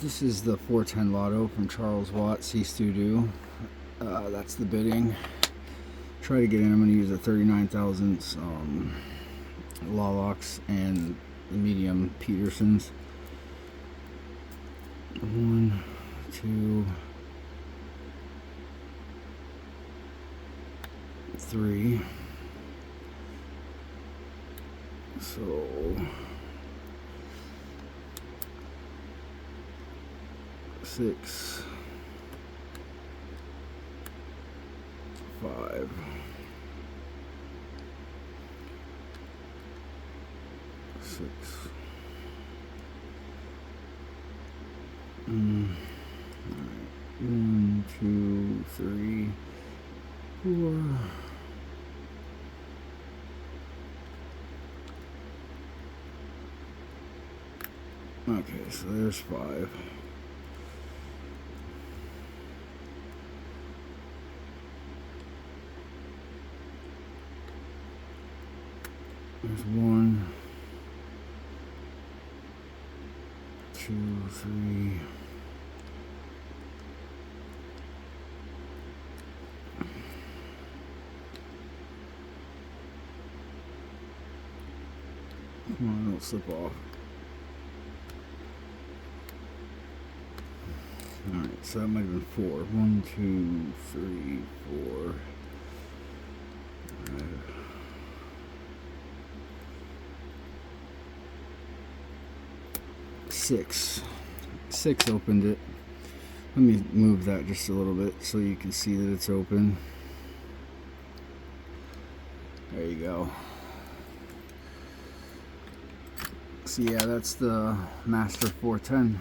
This is the 410 Lotto from Charles Watt, C Studio. That's the bidding. Try to get in. I'm going to use a 39 thousandths Lalox and the medium Petersons. 1, 2, 3. So 6, 5, 6. Alright. 1, 2, 3, 4. Okay, so there's 5. There's 1, 2, 3. Come on, don't slip off. Alright, so that might have been 4. 1, 2, 3, 4. 6. 6 opened it. Let me move that just a little bit so you can see that it's open. There you go. So yeah, that's the Master 410.